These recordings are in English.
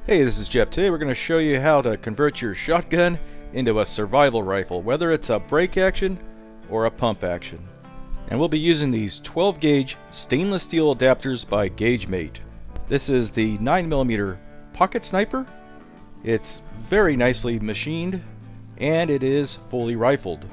Hey, this is Jeff. Today we're going to show you how to convert your shotgun into a survival rifle, whether it's a break action or a pump action. And we'll be using these 12 gauge stainless steel adapters by GaugeMate. This is the 9mm pocket sniper. It's very nicely machined and it is fully rifled.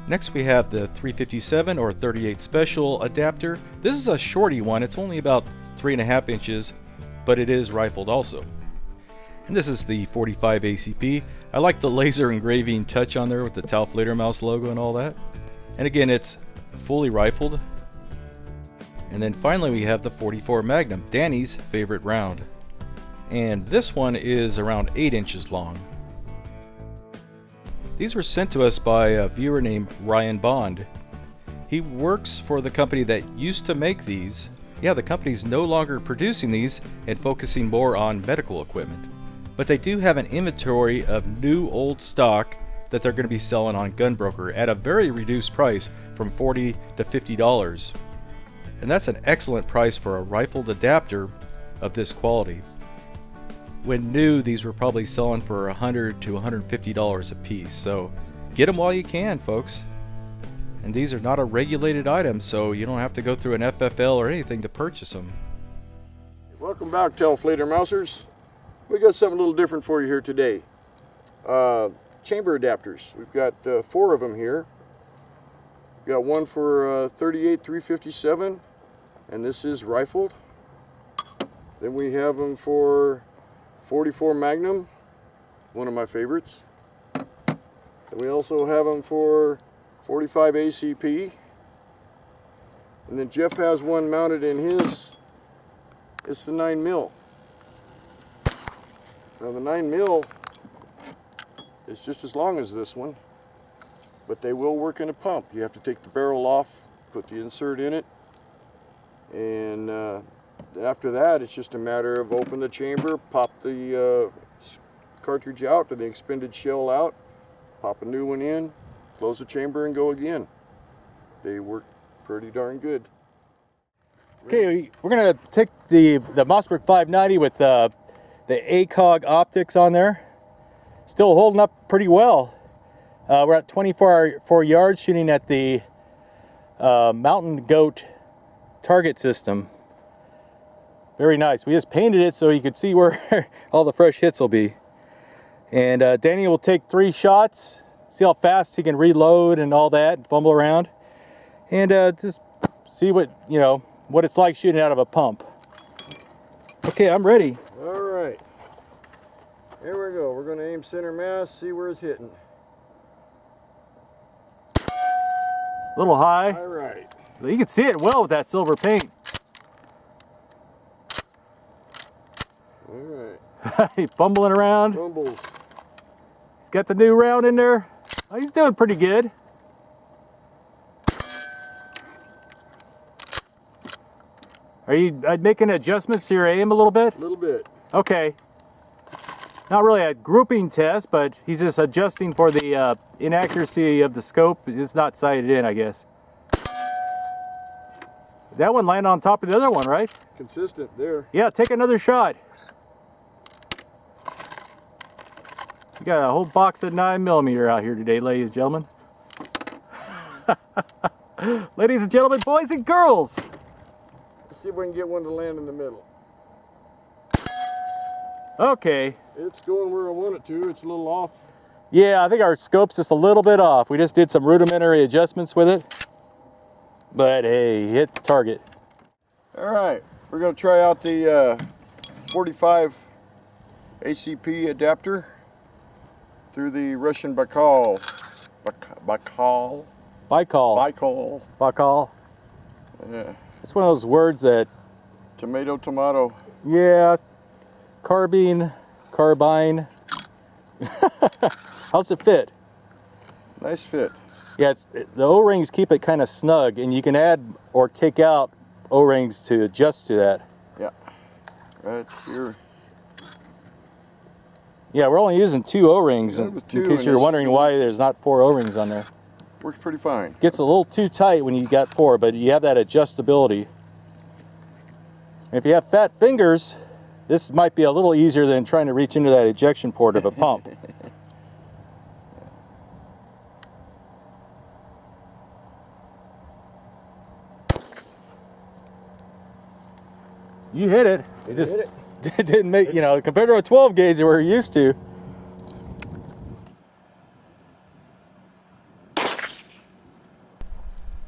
Next we have the 357 or 38 special adapter. This is a shorty one. It's only about 3.5 inches, but it is rifled also. And this is the 45 ACP. I like the laser engraving touch on there with the TAOFLEDERMAUS logo and all that. And again, it's fully rifled. And then finally we have the 44 Magnum, Danny's favorite round. And this one is around 8 inches long. These were sent to us by a viewer named Ryan Bond. He works for the company that used to make these. Yeah, the company's no longer producing these and focusing more on medical equipment. But they do have an inventory of new old stock that they're going to be selling on Gunbroker at a very reduced price from $40 to $50. And that's an excellent price for a rifled adapter of this quality. When new, these were probably selling for $100 to $150 a piece. So get them while you can, folks. And these are not a regulated item, so you don't have to go through an FFL or anything to purchase them. Welcome back, TAOFLEDERMAUSers. We got something a little different for you here today. Chamber adapters. We've got 4 of them here. We've got one for 38 357, and this is rifled. Then we have them for 44 Magnum, one of my favorites. And we also have them for 45 ACP. And then Jeff has one mounted in his. It's the 9mm. Now the 9mm is just as long as this one, but they will work in a pump. You have to take the barrel off, put the insert in it, and after that it's just a matter of open the chamber, pop the cartridge out or the expended shell out, pop a new one in, close the chamber and go again. They work pretty darn good. Okay, we're going to take the Mossberg 590 with the ACOG optics on there. Still holding up pretty well. We're at 24 yards shooting at the Mountain Goat target system. Very nice. We just painted it so you could see where all the fresh hits will be. And Danny will take 3 shots, see how fast he can reload and all that, and fumble around, and just see what it's like shooting out of a pump. Okay, I'm ready. All right, here we go. We're going to aim center mass, see where it's hitting. A little high. All right. You can see it well with that silver paint. All right. He's fumbling around. Fumbles. He's got the new round in there. Oh, he's doing pretty good. Are you making adjustments to your aim a little bit? A little bit. Okay. Not really a grouping test, but he's just adjusting for the inaccuracy of the scope. It's not sighted in, I guess. That one landed on top of the other one, right? Consistent there. Yeah, take another shot. We got a whole box of 9mm out here today, ladies and gentlemen. Ladies and gentlemen, boys and girls. Let's see if we can get one to land in the middle. Okay. It's going where I want it to. It's a little off. Yeah, I think our scope's just a little bit off. We just did some rudimentary adjustments with it. But hey, hit the target. All right, we're going to try out the 45 ACP adapter through the Russian Baikal. Baikal. Yeah. It's one of those words that... Tomato. Yeah. Carbine. How's it fit? Nice fit. Yeah, the O-rings keep it kind of snug, and you can add or take out O-rings to adjust to that. Yeah. Right here. Yeah, we're only using 2 O-rings, in case you're wondering why there's not 4 O-rings on there. Works pretty fine. Gets a little too tight when you got 4, but you have that adjustability. If you have fat fingers, this might be a little easier than trying to reach into that ejection port of a pump. You hit it. It just didn't make, you know, compared to a 12 gauge that we're used to.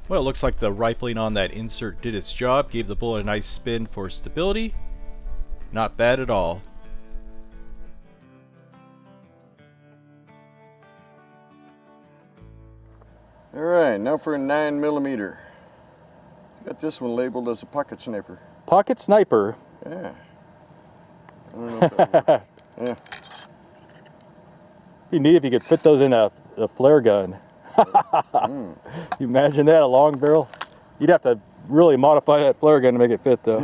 Well, it looks like the rifling on that insert did its job, gave the bullet a nice spin for stability. Not bad at all. Alright, now for a 9mm. Got this one labeled as a pocket sniper. Pocket sniper. Yeah. I don't know if that works. Yeah. Be neat if you could fit those in a flare gun. You imagine that, a long barrel? You'd have to really modify that flare gun to make it fit, though.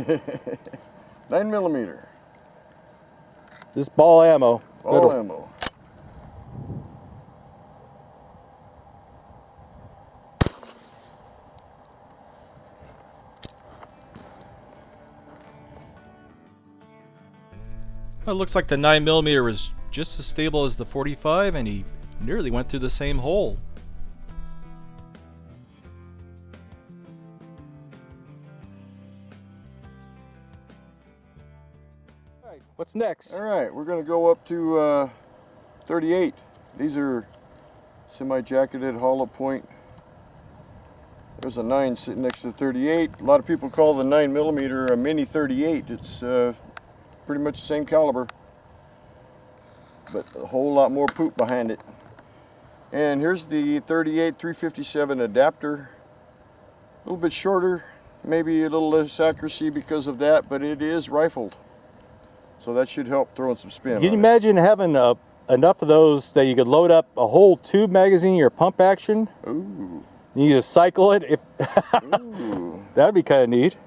9mm. Just ball ammo. Ball ammo. Well, it looks like the 9mm was just as stable as the 45, and he nearly went through the same hole. Alright, what's next? Alright, we're going to go up to 38. These are semi-jacketed hollow point. There's a 9 sitting next to the 38. A lot of people call the 9mm a mini 38. It's pretty much the same caliber, but a whole lot more poop behind it. And here's the 38 357 adapter. A little bit shorter, maybe a little less accuracy because of that, but it is rifled. So that should help throwing some spin. Can you imagine having enough of those that you could load up a whole tube magazine, your pump action? Ooh. You just cycle it. Ooh. That'd be kind of neat.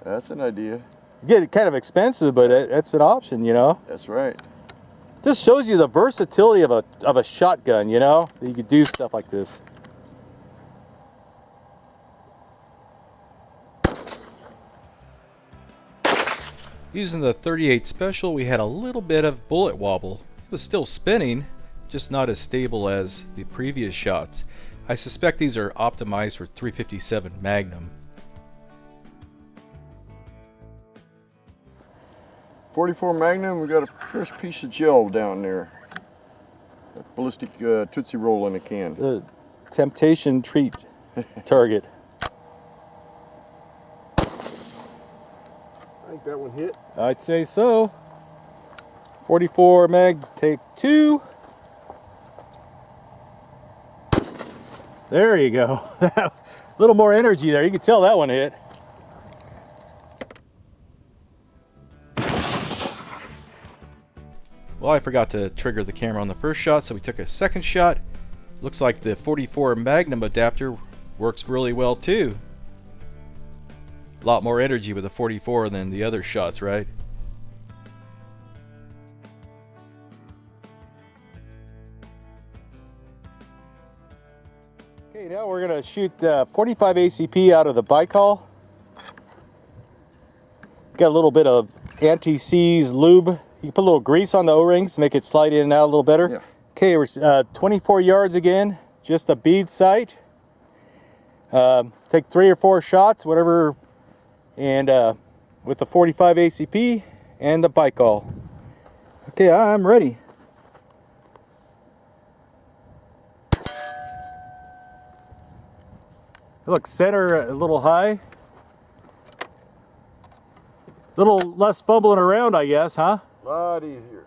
That's an idea. Get it kind of expensive, but it's an option, you know. That's right. Just shows you the versatility of a shotgun, you know. You could do stuff like this. Using the 38 Special, we had a little bit of bullet wobble. It was still spinning, just not as stable as the previous shots. I suspect these are optimized for 357 Magnum. 44 Magnum, we got a fresh piece of gel down there. A ballistic Tootsie Roll in a can. The temptation treat target. I think that one hit. I'd say so. 44 mag, take 2. There you go. A little more energy there. You can tell that one hit. Well, I forgot to trigger the camera on the first shot, so we took a second shot. Looks like the 44 Magnum adapter works really well too. A lot more energy with the 44 than the other shots, right? Okay, now we're gonna shoot 45 ACP out of the bicol. Got a little bit of anti-seize lube. You can put a little grease on the O-rings to make it slide in and out a little better. Yeah. Okay, we're 24 yards again, just a bead sight. Take 3 or 4 shots, whatever, and with the 45 ACP and the bicol. Okay, I'm ready. Look, center a little high. A little less fumbling around, I guess, huh? A lot easier.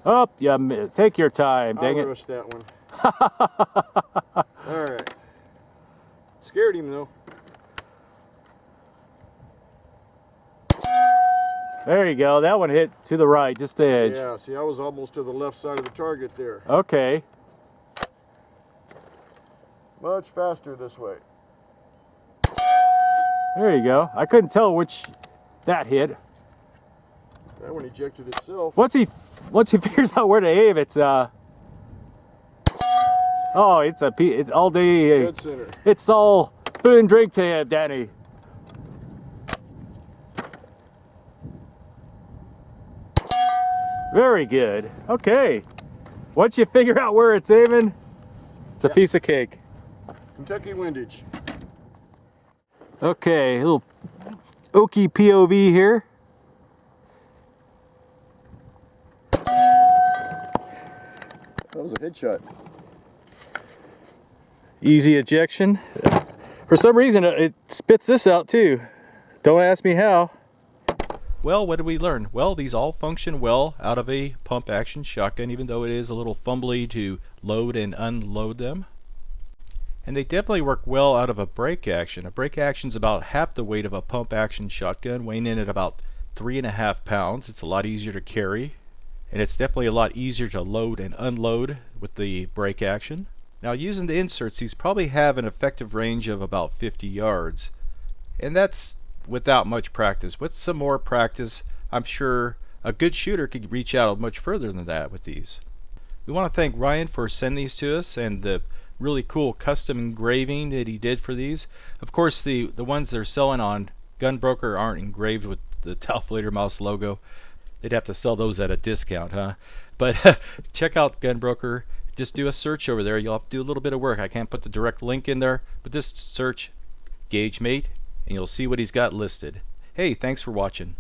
Oh, yeah, take your time, dang I'll it. rush that one. All right. Scared him though. There you go, that one hit to the right, just the edge. Yeah, see, I was almost to the left side of the target there. Okay. Much faster this way. There you go. I couldn't tell which that hit. That one ejected itself. Once he figures out where to aim, it's oh, it's all day. Dead center. It's all food and drink to him, Danny. Very good. Okay. Once you figure out where it's aiming, it's a piece of cake. Kentucky windage. Okay, a little oaky POV here. That was a headshot. Easy ejection. For some reason, it spits this out too. Don't ask me how. Well, what did we learn? Well, these all function well out of a pump action shotgun, even though it is a little fumbly to load and unload them. And they definitely work well out of a break action. A break action is about half the weight of a pump action shotgun, weighing in at about 3.5 pounds. It's a lot easier to carry, and it's definitely a lot easier to load and unload with the break action. Now, using the inserts, these probably have an effective range of about 50 yards, and that's without much practice. With some more practice, I'm sure a good shooter could reach out much further than that with these. We want to thank Ryan for sending these to us and the really cool custom engraving that he did for these. Of course, the ones they're selling on Gunbroker aren't engraved with the TAOFLEDERMAUS logo. They'd have to sell those at a discount, huh? But check out Gunbroker. Just do a search over there. You'll have to do a little bit of work. I can't put the direct link in there, but just search Gauge Mate and you'll see what he's got listed. Hey, thanks for watching.